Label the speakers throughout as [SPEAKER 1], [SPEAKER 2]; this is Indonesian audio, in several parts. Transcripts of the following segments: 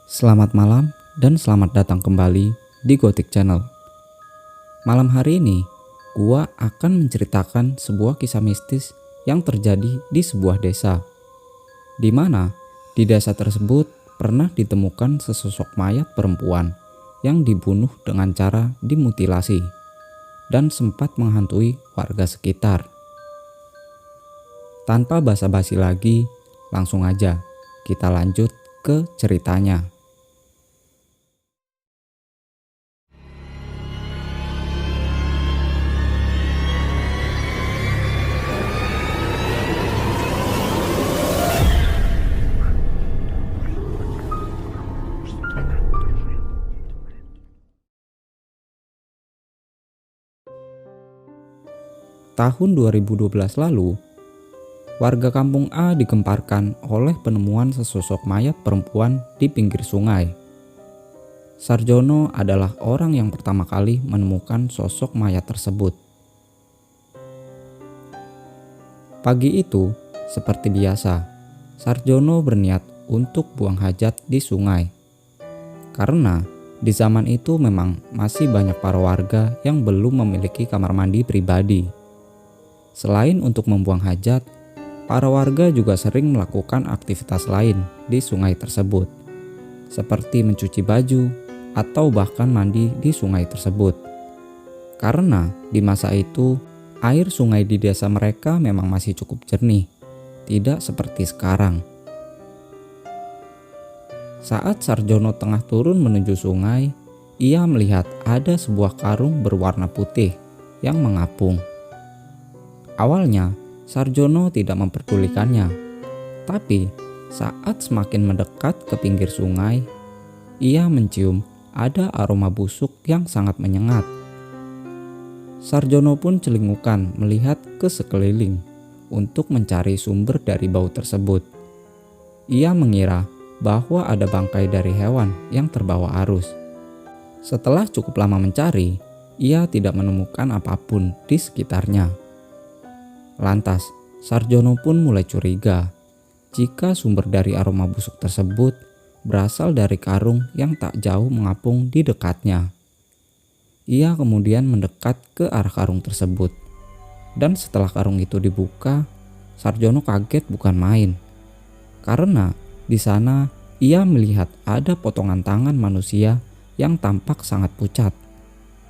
[SPEAKER 1] Selamat malam dan selamat datang kembali di Gothic Channel. Malam hari ini, gua akan menceritakan sebuah kisah mistis yang terjadi di sebuah desa. Di mana di desa tersebut pernah ditemukan sesosok mayat perempuan yang dibunuh dengan cara dimutilasi dan sempat menghantui warga sekitar. Tanpa basa-basi lagi, langsung aja kita lanjut ke ceritanya. Tahun 2012 lalu, warga kampung A digemparkan oleh penemuan sesosok mayat perempuan di pinggir sungai. Sarjono adalah orang yang pertama kali menemukan sosok mayat tersebut. Pagi itu, seperti biasa, Sarjono berniat untuk buang hajat di sungai. Karena di zaman itu memang masih banyak para warga yang belum memiliki kamar mandi pribadi. Selain untuk membuang hajat, para warga juga sering melakukan aktivitas lain di sungai tersebut, seperti mencuci baju atau bahkan mandi di sungai tersebut. Karena di masa itu, air sungai di desa mereka memang masih cukup jernih, tidak seperti sekarang. Saat Sarjono tengah turun menuju sungai, ia melihat ada sebuah karung berwarna putih yang mengapung. Awalnya, Sarjono tidak memperdulikannya, tapi saat semakin mendekat ke pinggir sungai, ia mencium ada aroma busuk yang sangat menyengat. Sarjono pun celingukan melihat ke sekeliling untuk mencari sumber dari bau tersebut. Ia mengira bahwa ada bangkai dari hewan yang terbawa arus. Setelah cukup lama mencari, ia tidak menemukan apapun di sekitarnya. Lantas, Sarjono pun mulai curiga jika sumber dari aroma busuk tersebut berasal dari karung yang tak jauh mengapung di dekatnya. Ia kemudian mendekat ke arah karung tersebut. Dan setelah karung itu dibuka, Sarjono kaget bukan main. Karena di sana ia melihat ada potongan tangan manusia yang tampak sangat pucat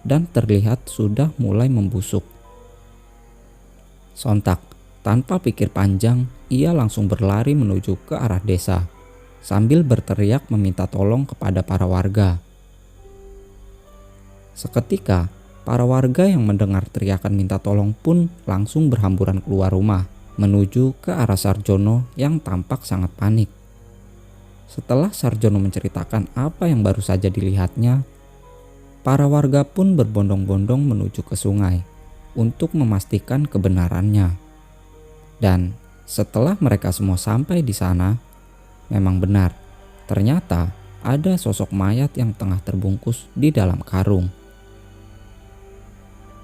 [SPEAKER 1] dan terlihat sudah mulai membusuk. Sontak, tanpa pikir panjang, ia langsung berlari menuju ke arah desa, sambil berteriak meminta tolong kepada para warga. Seketika, para warga yang mendengar teriakan minta tolong pun langsung berhamburan keluar rumah, menuju ke arah Sarjono yang tampak sangat panik. Setelah Sarjono menceritakan apa yang baru saja dilihatnya, para warga pun berbondong-bondong menuju ke sungai untuk memastikan kebenarannya. Dan setelah mereka semua sampai di sana, memang benar, ternyata ada sosok mayat yang tengah terbungkus di dalam karung.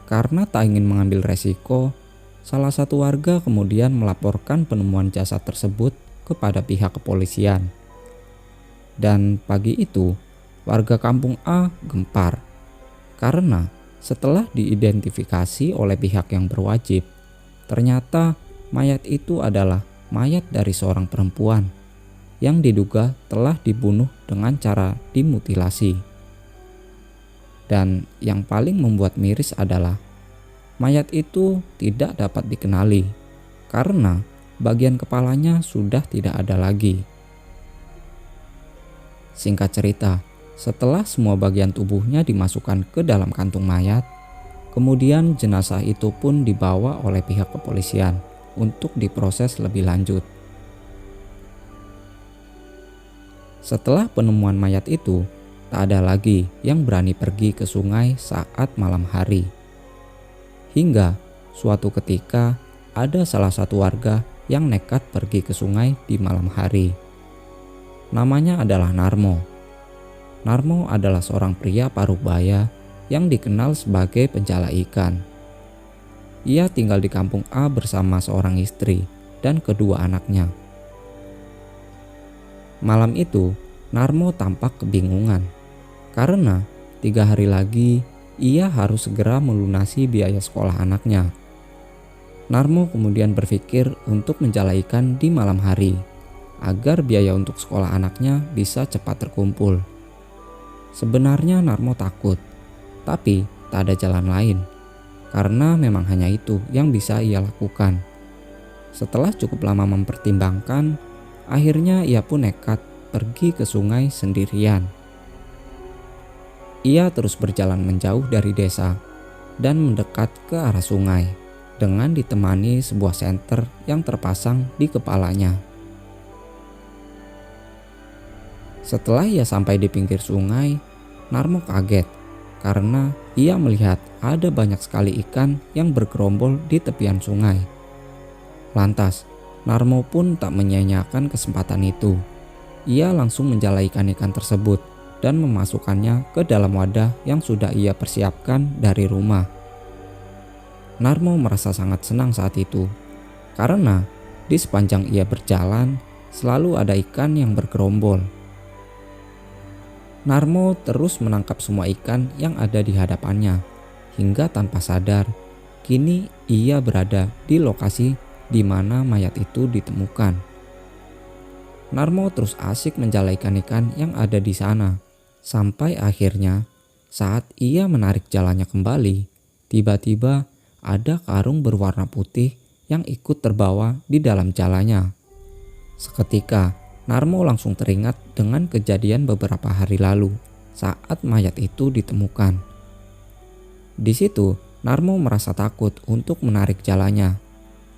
[SPEAKER 1] Karena tak ingin mengambil resiko, salah satu warga kemudian melaporkan penemuan jasad tersebut kepada pihak kepolisian. Dan pagi itu, warga kampung A gempar karena setelah diidentifikasi oleh pihak yang berwajib, ternyata mayat itu adalah mayat dari seorang perempuan yang diduga telah dibunuh dengan cara dimutilasi. Dan yang paling membuat miris adalah mayat itu tidak dapat dikenali karena bagian kepalanya sudah tidak ada lagi. Singkat cerita, setelah semua bagian tubuhnya dimasukkan ke dalam kantung mayat, kemudian jenazah itu pun dibawa oleh pihak kepolisian untuk diproses lebih lanjut. Setelah penemuan mayat itu, tak ada lagi yang berani pergi ke sungai saat malam hari. Hingga suatu ketika ada salah satu warga yang nekat pergi ke sungai di malam hari. Namanya adalah Narmo. Narmo adalah seorang pria paruh-baya yang dikenal sebagai penjala ikan. Ia tinggal di kampung A bersama seorang istri dan kedua anaknya. Malam itu, Narmo tampak kebingungan karena 3 hari lagi ia harus segera melunasi biaya sekolah anaknya. Narmo kemudian berpikir untuk menjala ikan di malam hari agar biaya untuk sekolah anaknya bisa cepat terkumpul. Sebenarnya Narmo takut, tapi tak ada jalan lain karena memang hanya itu yang bisa ia lakukan. Setelah cukup lama mempertimbangkan, akhirnya ia pun nekat pergi ke sungai sendirian. Ia terus berjalan menjauh dari desa dan mendekat ke arah sungai dengan ditemani sebuah senter yang terpasang di kepalanya. Setelah ia sampai di pinggir sungai, Narmo kaget karena ia melihat ada banyak sekali ikan yang bergerombol di tepian sungai. Lantas, Narmo pun tak menyia-nyiakan kesempatan itu. Ia langsung menjala ikan-ikan tersebut dan memasukkannya ke dalam wadah yang sudah ia persiapkan dari rumah. Narmo merasa sangat senang saat itu, karena di sepanjang ia berjalan selalu ada ikan yang bergerombol. Narmo terus menangkap semua ikan yang ada di hadapannya, hingga tanpa sadar, kini ia berada di lokasi di mana mayat itu ditemukan. Narmo terus asik menjala ikan-ikan yang ada di sana, sampai akhirnya saat ia menarik jalannya kembali, tiba-tiba ada karung berwarna putih yang ikut terbawa di dalam jalannya. Seketika, Narmo langsung teringat dengan kejadian beberapa hari lalu saat mayat itu ditemukan. Di situ, Narmo merasa takut untuk menarik jalannya.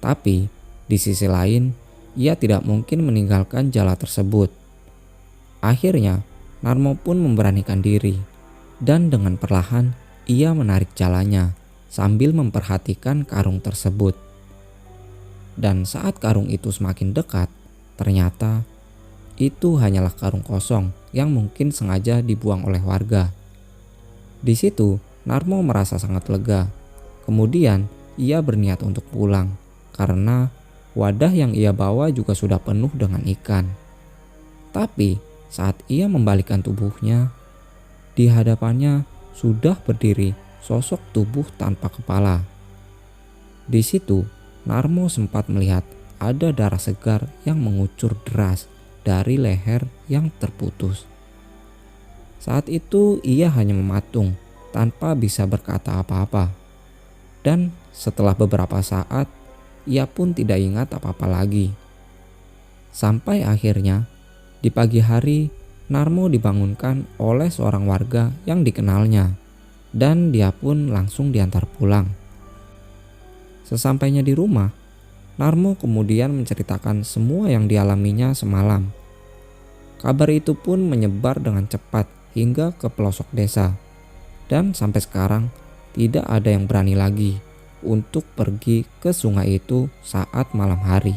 [SPEAKER 1] Tapi di sisi lain, ia tidak mungkin meninggalkan jala tersebut. Akhirnya, Narmo pun memberanikan diri dan dengan perlahan ia menarik jalannya sambil memperhatikan karung tersebut. Dan saat karung itu semakin dekat, ternyata itu hanyalah karung kosong yang mungkin sengaja dibuang oleh warga. Di situ, Narmo merasa sangat lega. Kemudian, ia berniat untuk pulang karena wadah yang ia bawa juga sudah penuh dengan ikan. Tapi saat ia membalikkan tubuhnya, di hadapannya sudah berdiri sosok tubuh tanpa kepala. Di situ, Narmo sempat melihat ada darah segar yang mengucur deras dari leher yang terputus. Saat itu ia hanya mematung tanpa bisa berkata apa-apa. Dan setelah beberapa saat, ia pun tidak ingat apa-apa lagi. Sampai akhirnya, di pagi hari, Narmo dibangunkan oleh seorang warga yang dikenalnya, dan dia pun langsung diantar pulang. Sesampainya di rumah, Narmo kemudian menceritakan semua yang dialaminya semalam. Kabar itu pun menyebar dengan cepat hingga ke pelosok desa, dan sampai sekarang tidak ada yang berani lagi untuk pergi ke sungai itu saat malam hari.